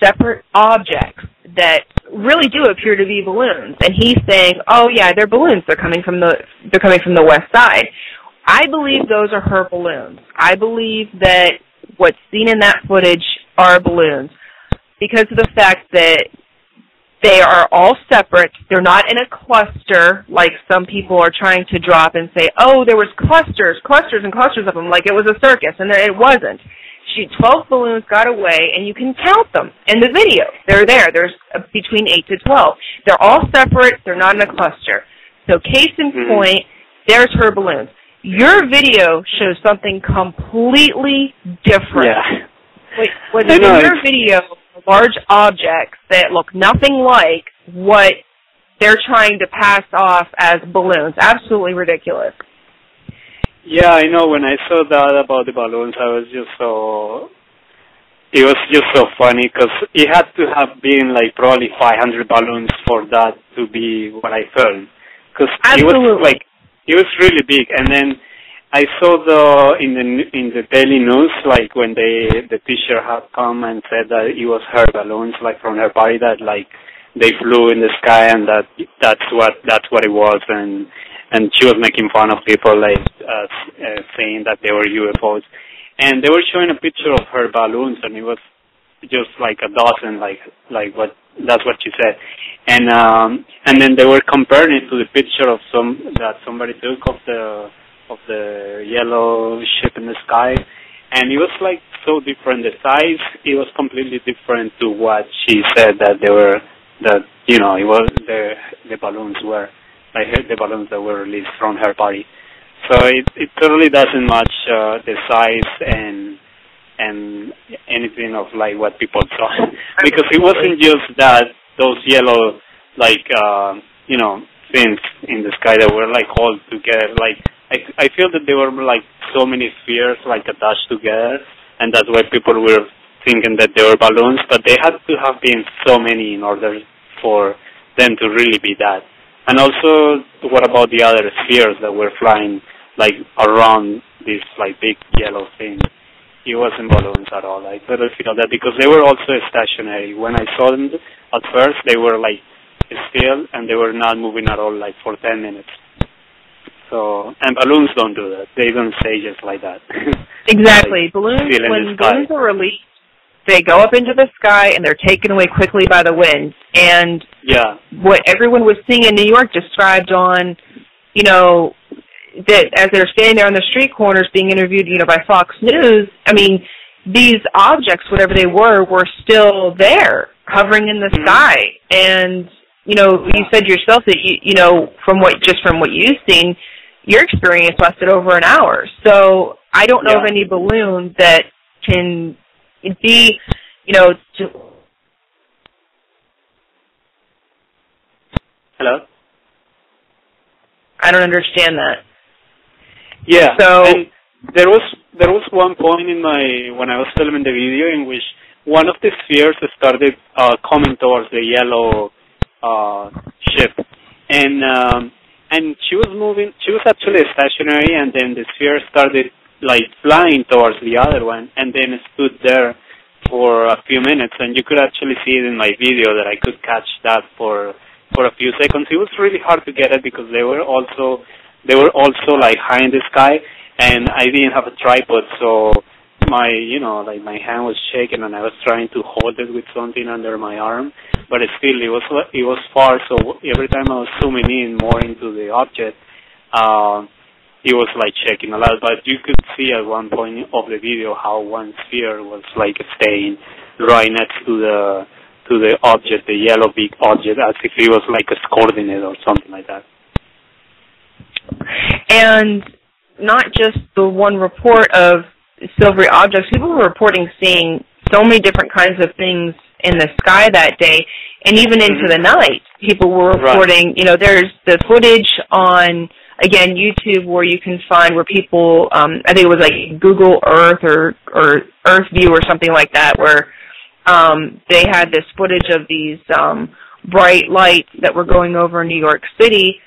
separate objects that really do appear to be balloons. And he's saying, oh, yeah, they're balloons. They're coming from the west side. I believe those are her balloons. I believe that what's seen in that footage are balloons because of the fact that they are all separate. They're not in a cluster like some people are trying to drop and say, oh, there was clusters and clusters of them, like it was a circus, and it wasn't. 12 balloons got away, and you can count them in the video. They're there. There's between 8 to 12. They're all separate. They're not in a cluster. So case in point, there's her balloons. Your video shows something completely different. Yeah. Wait, in your video, large objects that look nothing like what they're trying to pass off as balloons. Absolutely ridiculous. Yeah, I know. When I saw that about the balloons, I was just so... It was just so funny because it had to have been like probably 500 balloons for that to be what I filmed. Because it was like, it was really big. And then I saw in the daily news, like when the teacher had come and said that it was her balloons, like from her body, that like they flew in the sky, and that's what it was. And she was making fun of people, like saying that they were UFOs, and they were showing a picture of her balloons, and it was just like a dozen, like what that's what she said, and then they were comparing it to the picture of that somebody took of the yellow ship in the sky, and it was like so different. The size, it was completely different to what she said that they were, that it was the balloons were. Like the balloons that were released from her body. So it totally doesn't match the size and anything of like what people saw. Because it wasn't just those yellow things in the sky that were like all together. Like I feel that there were like so many spheres like attached together, and that's why people were thinking that they were balloons, but they had to have been so many in order for them to really be that. And also, what about the other spheres that were flying, like, around this, like, big yellow thing? It wasn't balloons at all. I totally feel that because they were also stationary. When I saw them at first, they were, like, still, and they were not moving at all, like, for 10 minutes. So, and balloons don't do that. They don't stay just like that. Exactly. Like, balloons, when balloons are released, they go up into the sky, and they're taken away quickly by the wind. And what everyone was seeing in New York described on, that as they're standing there on the street corners being interviewed, by Fox News, I mean, these objects, whatever they were still there, hovering in the sky. And, you said yourself that, from what you've seen, your experience lasted over an hour. So I don't know of any balloon that can be, Hello? I don't understand that. Yeah. So and there was one point when I was filming the video in which one of the spheres started coming towards the yellow ship, and she was moving. She was actually stationary, and then the sphere started like flying towards the other one, and then stood there for a few minutes, and you could actually see it in my video that I could catch that for a few seconds. It was really hard to get it because they were also like high in the sky, and I didn't have a tripod, so my hand was shaking, and I was trying to hold it with something under my arm, but still it was far. So every time I was zooming in more into the object, it was like shaking a lot. But you could see at one point of the video how one sphere was like staying right next to the object, the yellow big object, as if it was like a coordinate or something like that. And not just the one report of silvery objects. People were reporting seeing so many different kinds of things in the sky that day, and even into the night. People were reporting, there's the footage on, again, YouTube, where you can find where people, I think it was like Google Earth or Earth View or something like that, where they had this footage of these bright lights that were going over New York City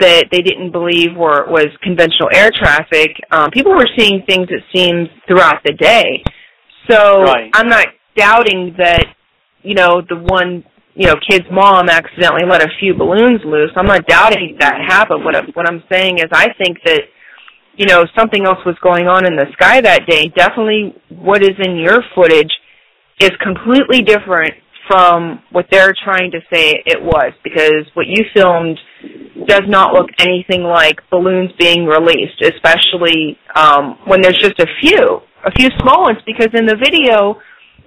that they didn't believe was conventional air traffic. People were seeing things, it seems, throughout the day. So I'm not doubting that, the one, kid's mom accidentally let a few balloons loose. I'm not doubting that happened. What I'm saying is I think that, something else was going on in the sky that day. Definitely what is in your footage is completely different from what they're trying to say it was, because what you filmed does not look anything like balloons being released, especially when there's just a few small ones, because in the video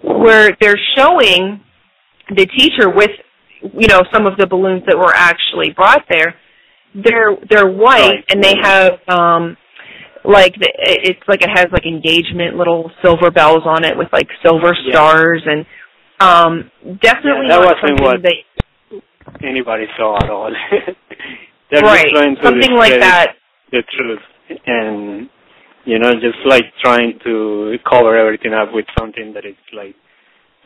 where they're showing the teacher with, some of the balloons that were actually brought there, they're white, and they have, it's like it has like engagement little silver bells on it with like silver stars, and definitely that not wasn't what anybody saw at all. They're right, just trying to something like that. The truth, and just like trying to cover everything up with something that is like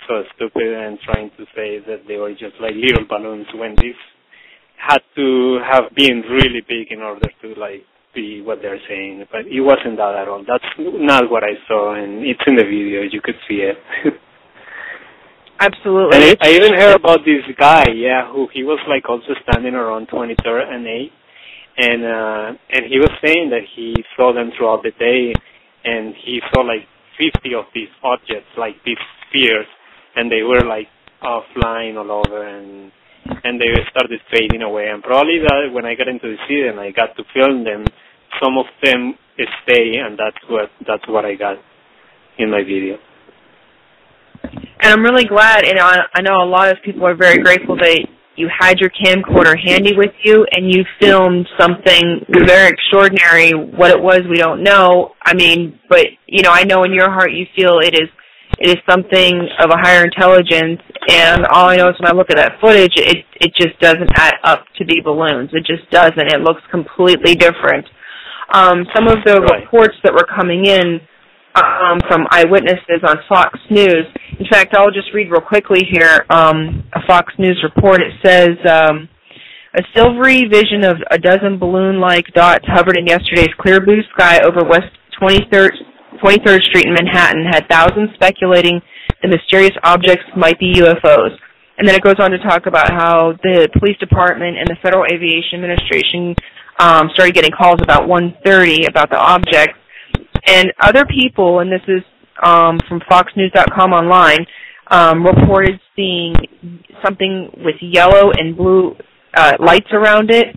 so stupid, and trying to say that they were just like little balloons when this had to have been really big in order to like be what they're saying. But it wasn't that at all. That's not what I saw, and it's in the video. You could see it. Absolutely. And I even heard about this guy, who he was like also standing around 23rd and 8th, and he was saying that he saw them throughout the day, and he saw like 50 of these objects, like these spheres, and they were like flying all over, and they started fading away. And probably that when I got into the city and I got to film them, some of them stay, and that's what I got in my video. And I'm really glad, and I know a lot of people are very grateful that you had your camcorder handy with you and you filmed something very extraordinary. What it was, we don't know. I mean, but, I know in your heart you feel it is something of a higher intelligence, and all I know is when I look at that footage, it just doesn't add up to be balloons. It just doesn't. It looks completely different. Some of the reports that were coming in from eyewitnesses on Fox News. In fact, I'll just read real quickly here a Fox News report. It says, a silvery vision of a dozen balloon-like dots hovered in yesterday's clear blue sky over West 23rd Street in Manhattan, had thousands speculating the mysterious objects might be UFOs. And then it goes on to talk about how the police department and the Federal Aviation Administration started getting calls about 1:30 about the objects. And other people, and this is from FoxNews.com online, reported seeing something with yellow and blue lights around it.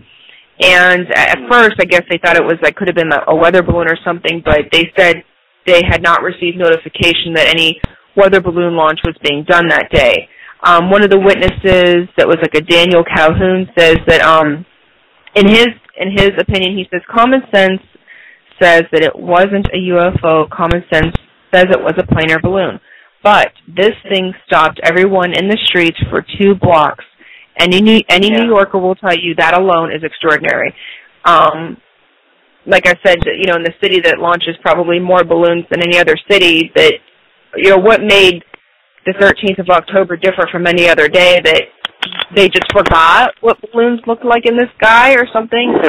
And at first, I guess they thought it could have been a weather balloon or something, but they said they had not received notification that any weather balloon launch was being done that day. One of the witnesses, that was like a Daniel Calhoun, says that in his opinion, he says common sense says that it wasn't a UFO. Common sense says it was a planar balloon. But this thing stopped everyone in the streets for 2 blocks. Any New Yorker will tell you that alone is extraordinary. Like I said, in the city that launches probably more balloons than any other city, that, what made the 13th of October different from any other day, that they just forgot what balloons looked like in the sky or something?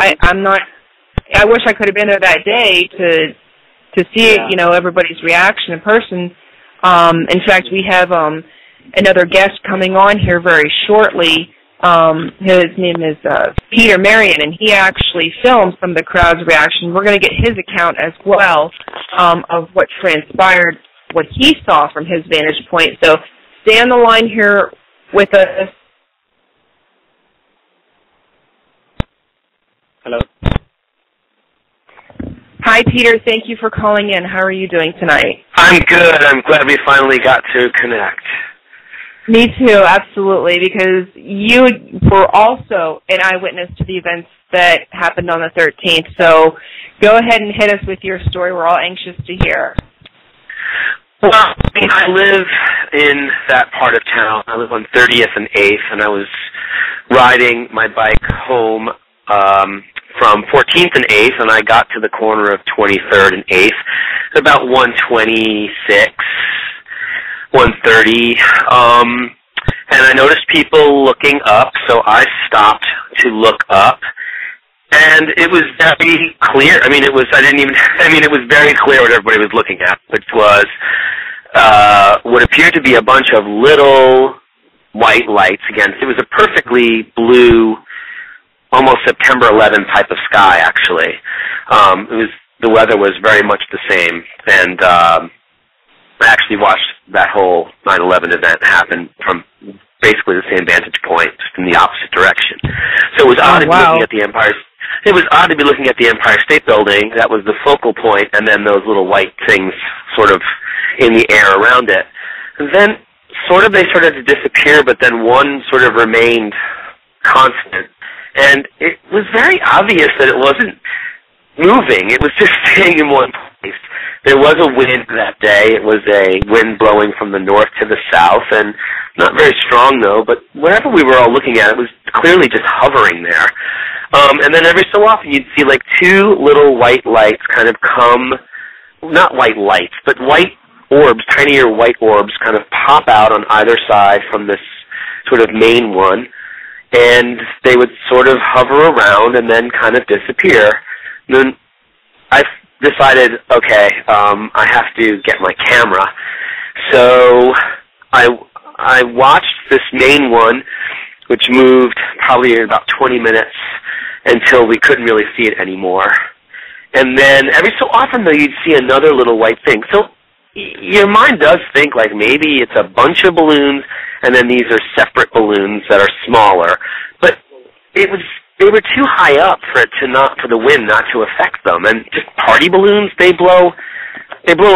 I wish I could have been there that day to see it, everybody's reaction in person. In fact, we have another guest coming on here very shortly. His name is Peter Marian, and he actually filmed some of the crowd's reaction. We're going to get his account as well of what transpired, what he saw from his vantage point. So stay on the line here with us. Hello. Hi, Peter. Thank you for calling in. How are you doing tonight? I'm good. I'm glad we finally got to connect. Me too, absolutely, because you were also an eyewitness to the events that happened on the 13th. So go ahead and hit us with your story. We're all anxious to hear. Well, I live in that part of town. I live on 30th and 8th, and I was riding my bike home from 14th and 8th, and I got to the corner of 23rd and 8th at about 1:26, 1:30, and I noticed people looking up, so I stopped to look up, and it was very clear. It was very clear what everybody was looking at, which was what appeared to be a bunch of little white lights against. It was a perfectly blue, almost September 11 type of sky, actually. The weather was very much the same, and I actually watched that whole 9/11 event happen from basically the same vantage point, just in the opposite direction. So it was odd to be looking at the Empire. It was odd to be looking at the Empire State Building. That was the focal point, and then those little white things sort of in the air around it. And then they started to disappear, but then one sort of remained constant. And it was very obvious that it wasn't moving. It was just staying in one place. There was a wind that day. It was a wind blowing from the north to the south, and not very strong, though, but whatever we were all looking at, it was clearly just hovering there. And then every so often you'd see like two little white lights kind of come, not white lights, but white orbs, tinier white orbs kind of pop out on either side from this sort of main one, and they would sort of hover around and then kind of disappear. And then I decided, okay, I have to get my camera. So I watched this main one, which moved probably in about 20 minutes until we couldn't really see it anymore. And then every so often, though, you'd see another little white thing. So your mind does think like maybe it's a bunch of balloons and then these are separate balloons that are smaller. But they were too high up for the wind not to affect them. And just party balloons, they blow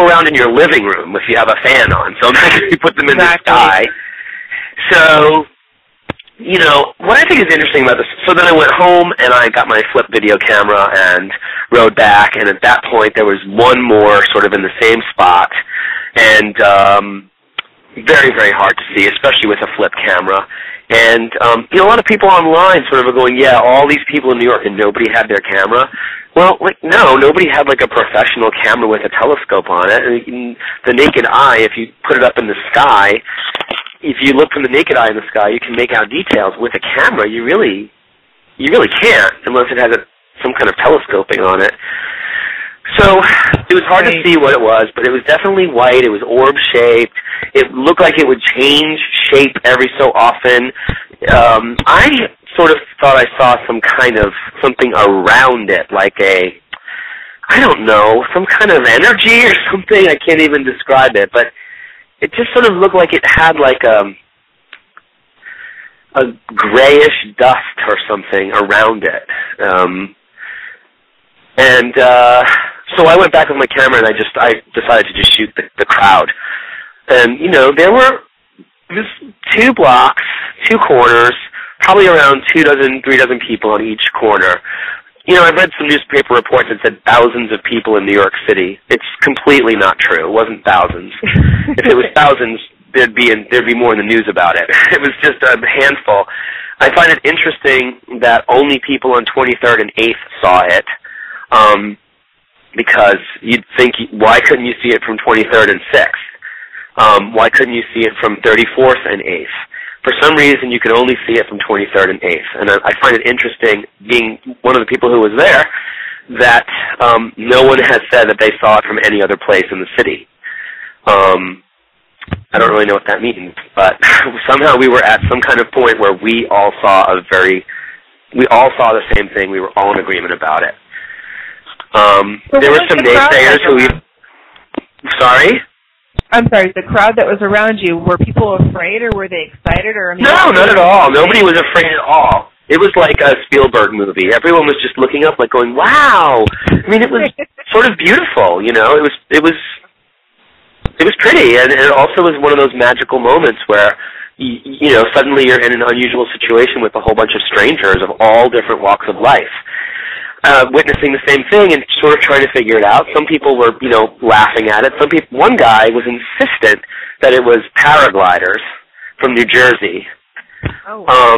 around in your living room if you have a fan on. So imagine you put them in the sky. So, you know, what I think is interesting about this, so then I went home and I got my flip video camera and rode back, and at that point there was one more sort of in the same spot, and very, very hard to see, especially with a flip camera. And, you know, a lot of people online sort of are going, yeah, all these people in New York and nobody had their camera. Well, like, no, nobody had like a professional camera with a telescope on it. And the naked eye, if you put it up in the sky, if you look from the naked eye in the sky, you can make out details. With a camera, you really can't, unless it has some kind of telescoping on it. So it was hard to see what it was, but it was definitely white. It was orb-shaped. It looked like it would change shape every so often. I sort of thought I saw something around it, like I don't know, some kind of energy or something. I can't even describe it, but it just sort of looked like it had like a grayish dust or something around it. So I went back with my camera and I decided to just shoot the crowd. And, you know, there were just 2 blocks, 2 corners, probably around 3 dozen people on each corner. You know, I've read some newspaper reports that said thousands of people in New York City. It's completely not true. It wasn't thousands. If it was thousands, there'd be more in the news about it. It was just a handful. I find it interesting that only people on 23rd and 8th saw it, because you'd think, why couldn't you see it from 23rd and 6th? Why couldn't you see it from 34th and 8th? For some reason, you could only see it from 23rd and 8th. And I find it interesting, being one of the people who was there, that no one has said that they saw it from any other place in the city. I don't really know what that means, but somehow we were at some kind of point where we all saw the same thing. We were all in agreement about it. There were some naysayers who... Sorry? I'm sorry, the crowd that was around you, were people afraid or were they excited? No, not at all. Nobody was afraid at all. It was like a Spielberg movie. Everyone was just looking up like going, wow! I mean, it was sort of beautiful, you know? It was pretty, and it also was one of those magical moments where, you know, suddenly you're in an unusual situation with a whole bunch of strangers of all different walks of life. Witnessing the same thing and sort of trying to figure it out. Some people were, you know, laughing at it. One guy was insistent that it was paragliders from New Jersey. Oh. Wow.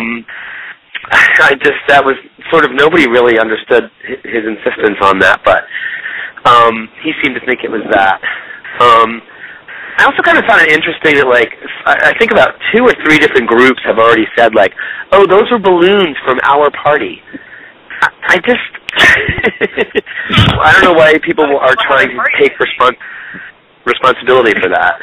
That was sort of, nobody really understood his insistence on that, but he seemed to think it was that. I also kind of found it interesting that, like, I think about 2 or 3 different groups have already said, like, oh, those were balloons from our party. I just, I don't know why people are trying to take responsibility for that.